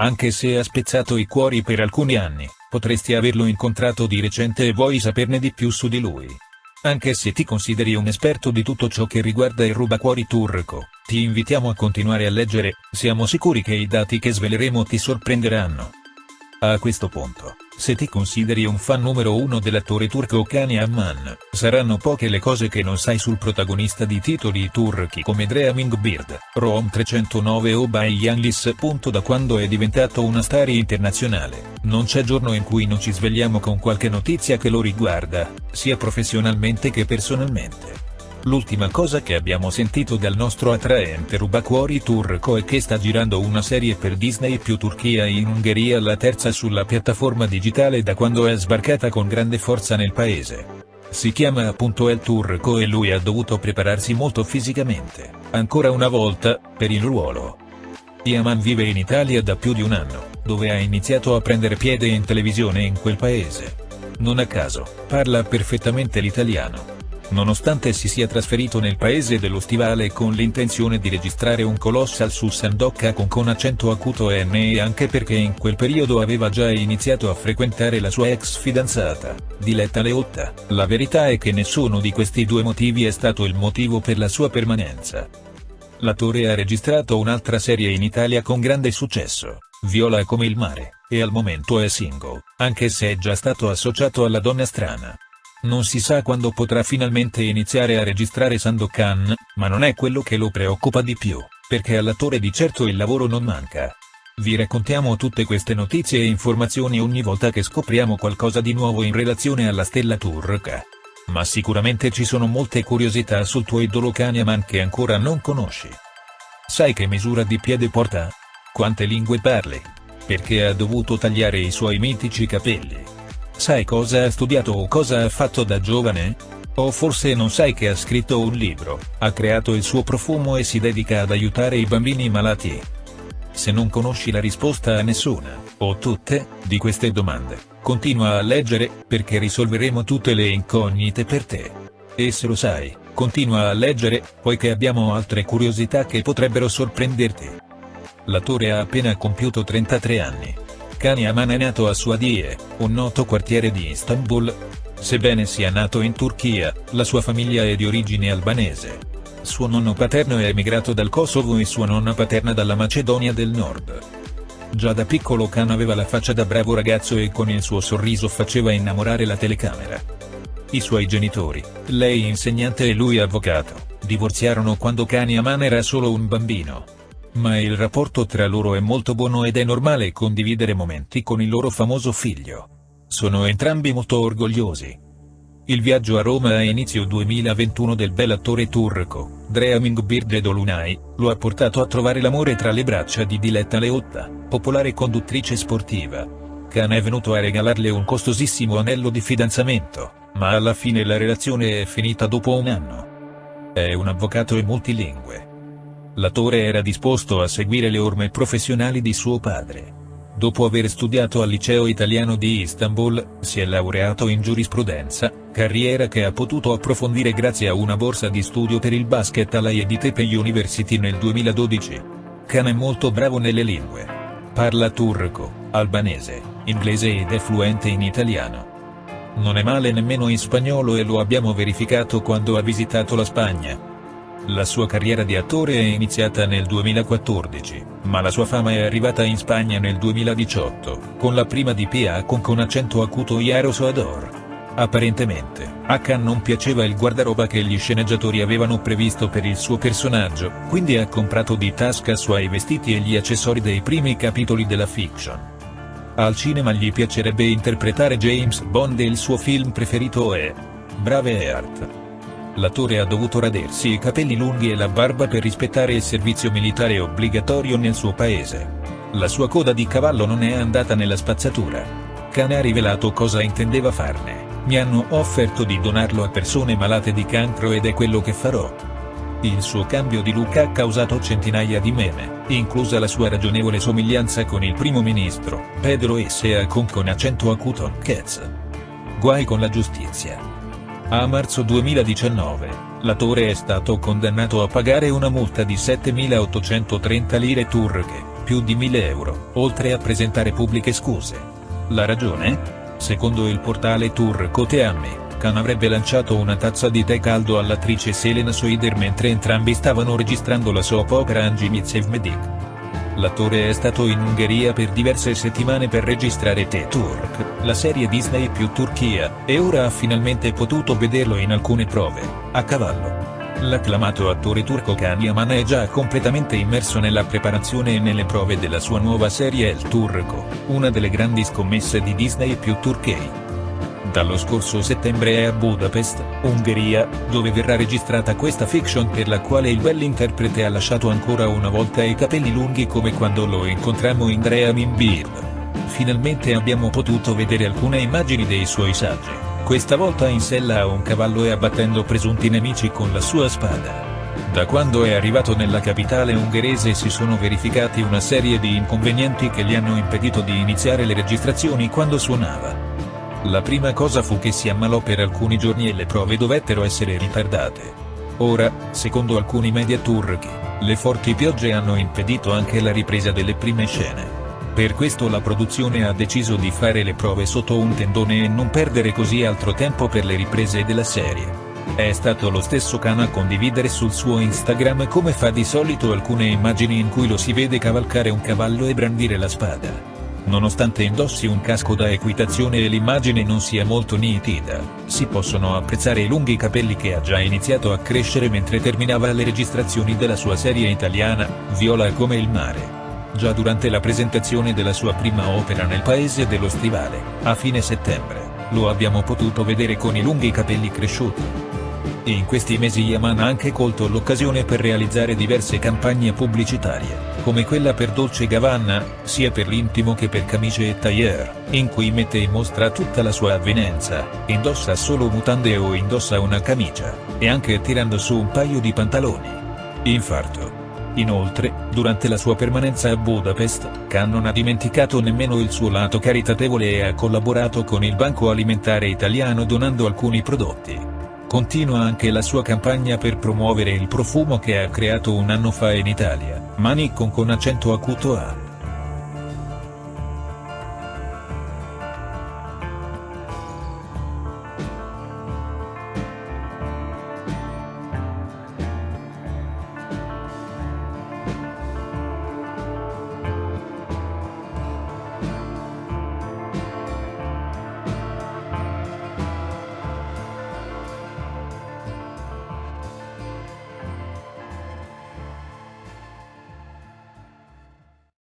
Anche se ha spezzato i cuori per alcuni anni, potresti averlo incontrato di recente e vuoi saperne di più su di lui. Anche se ti consideri un esperto di tutto ciò che riguarda il rubacuori turco, ti invitiamo a continuare a leggere, siamo sicuri che i dati che sveleremo ti sorprenderanno. A questo punto, se ti consideri un fan numero uno dell'attore turco Kani-Aman, saranno poche le cose che non sai sul protagonista di titoli turchi come Dreaming Bird, Rom 309 o Bay Yanlis. Da quando è diventato una star internazionale, non c'è giorno in cui non ci svegliamo con qualche notizia che lo riguarda, sia professionalmente che personalmente. L'ultima cosa che abbiamo sentito dal nostro attraente rubacuori turco è che sta girando una serie per Disney più Turchia in Ungheria, la terza sulla piattaforma digitale da quando è sbarcata con grande forza nel paese. Si chiama appunto El Turco e lui ha dovuto prepararsi molto fisicamente, ancora una volta, per il ruolo. Yaman vive in Italia da più di un anno, dove ha iniziato a prendere piede in televisione in quel paese. Non a caso, parla perfettamente l'italiano. Nonostante si sia trasferito nel paese dello stivale con l'intenzione di registrare un colossal su Sandokan con accento acuto e anche perché in quel periodo aveva già iniziato a frequentare la sua ex fidanzata, Diletta Leotta, la verità è che nessuno di questi due motivi è stato il motivo per la sua permanenza. L'attore ha registrato un'altra serie in Italia con grande successo, Viola come il mare, e al momento è single, anche se è già stato associato alla Donna Strana. Non si sa quando potrà finalmente iniziare a registrare Sandokan, ma non è quello che lo preoccupa di più, perché all'attore di certo il lavoro non manca. Vi raccontiamo tutte queste notizie e informazioni ogni volta che scopriamo qualcosa di nuovo in relazione alla stella turca. Ma sicuramente ci sono molte curiosità sul tuo idolo Kani-Aman che ancora non conosci. Sai che misura di piede porta? Quante lingue parli? Perché ha dovuto tagliare i suoi mitici capelli? Sai cosa ha studiato o cosa ha fatto da giovane? O forse non sai che ha scritto un libro, ha creato il suo profumo e si dedica ad aiutare i bambini malati? Se non conosci la risposta a nessuna, o tutte, di queste domande, continua a leggere, perché risolveremo tutte le incognite per te. E se lo sai, continua a leggere, poiché abbiamo altre curiosità che potrebbero sorprenderti. L'attore ha appena compiuto 33 anni. Kani-Aman è nato a Suadiye, un noto quartiere di Istanbul. Sebbene sia nato in Turchia, la sua famiglia è di origine albanese. Suo nonno paterno è emigrato dal Kosovo e sua nonna paterna dalla Macedonia del Nord. Già da piccolo Kan aveva la faccia da bravo ragazzo e con il suo sorriso faceva innamorare la telecamera. I suoi genitori, lei insegnante e lui avvocato, divorziarono quando Kani-Aman era solo un bambino. Ma il rapporto tra loro è molto buono ed è normale condividere momenti con il loro famoso figlio. Sono entrambi molto orgogliosi. Il viaggio a Roma a inizio 2021 del bell'attore turco, Dreaming Bird Dolunay, lo ha portato a trovare l'amore tra le braccia di Diletta Leotta, popolare conduttrice sportiva. Kan è venuto a regalarle un costosissimo anello di fidanzamento, ma alla fine la relazione è finita dopo un anno. È un avvocato e multilingue. L'attore era disposto a seguire le orme professionali di suo padre. Dopo aver studiato al liceo italiano di Istanbul, si è laureato in giurisprudenza, carriera che ha potuto approfondire grazie a una borsa di studio per il basket alla Yeditepe University nel 2012. Kan è molto bravo nelle lingue. Parla turco, albanese, inglese ed è fluente in italiano. Non è male nemmeno in spagnolo e lo abbiamo verificato quando ha visitato la Spagna. La sua carriera di attore è iniziata nel 2014, ma la sua fama è arrivata in Spagna nel 2018, con la prima DPA con accento acuto Yaro Soador. Apparentemente, a Kan non piaceva il guardaroba che gli sceneggiatori avevano previsto per il suo personaggio, quindi ha comprato di tasca suoi vestiti e gli accessori dei primi capitoli della fiction. Al cinema gli piacerebbe interpretare James Bond e il suo film preferito è Braveheart. L'attore ha dovuto radersi i capelli lunghi e la barba per rispettare il servizio militare obbligatorio nel suo paese. La sua coda di cavallo non è andata nella spazzatura. Kan ha rivelato cosa intendeva farne: mi hanno offerto di donarlo a persone malate di cancro ed è quello che farò. Il suo cambio di look ha causato centinaia di meme, inclusa la sua ragionevole somiglianza con il primo ministro, Pedro S. con accento acuto Kez. Guai con la giustizia. A marzo 2019, l'attore è stato condannato a pagare una multa di 7.830 lire turche, più di 1.000 euro, oltre a presentare pubbliche scuse. La ragione? Secondo il portale turco TMZ, Khan avrebbe lanciato una tazza di tè caldo all'attrice Selena Soider mentre entrambi stavano registrando la soap opera Angie Sevmedik. L'attore è stato in Ungheria per diverse settimane per registrare T-Turk, la serie Disney più Turchia, e ora ha finalmente potuto vederlo in alcune prove, a cavallo. L'acclamato attore turco Can Yaman è già completamente immerso nella preparazione e nelle prove della sua nuova serie El Turco, una delle grandi scommesse di Disney più Turkey. Dallo scorso settembre è a Budapest, Ungheria, dove verrà registrata questa fiction per la quale il bell'interprete ha lasciato ancora una volta i capelli lunghi come quando lo incontrammo in Dream Beer. Finalmente abbiamo potuto vedere alcune immagini dei suoi saggi, questa volta in sella a un cavallo e abbattendo presunti nemici con la sua spada. Da quando è arrivato nella capitale ungherese si sono verificati una serie di inconvenienti che gli hanno impedito di iniziare le registrazioni quando suonava. La prima cosa fu che si ammalò per alcuni giorni e le prove dovettero essere ritardate. Ora, secondo alcuni media turchi, le forti piogge hanno impedito anche la ripresa delle prime scene. Per questo la produzione ha deciso di fare le prove sotto un tendone e non perdere così altro tempo per le riprese della serie. È stato lo stesso Khan a condividere sul suo Instagram, come fa di solito, alcune immagini in cui lo si vede cavalcare un cavallo e brandire la spada. Nonostante indossi un casco da equitazione e l'immagine non sia molto nitida, si possono apprezzare i lunghi capelli che ha già iniziato a crescere mentre terminava le registrazioni della sua serie italiana, Viola come il mare. Già durante la presentazione della sua prima opera nel Paese dello Stivale, a fine settembre, lo abbiamo potuto vedere con i lunghi capelli cresciuti. In questi mesi Yaman ha anche colto l'occasione per realizzare diverse campagne pubblicitarie, come quella per Dolce Gabbana, sia per l'intimo che per camicie e tailleur, in cui mette in mostra tutta la sua avvenenza, indossa solo mutande o indossa una camicia, e anche tirando su un paio di pantaloni. Infarto. Inoltre, durante la sua permanenza a Budapest, Khan non ha dimenticato nemmeno il suo lato caritatevole e ha collaborato con il Banco Alimentare Italiano donando alcuni prodotti. Continua anche la sua campagna per promuovere il profumo che ha creato un anno fa in Italia, Manicon con accento acuto A.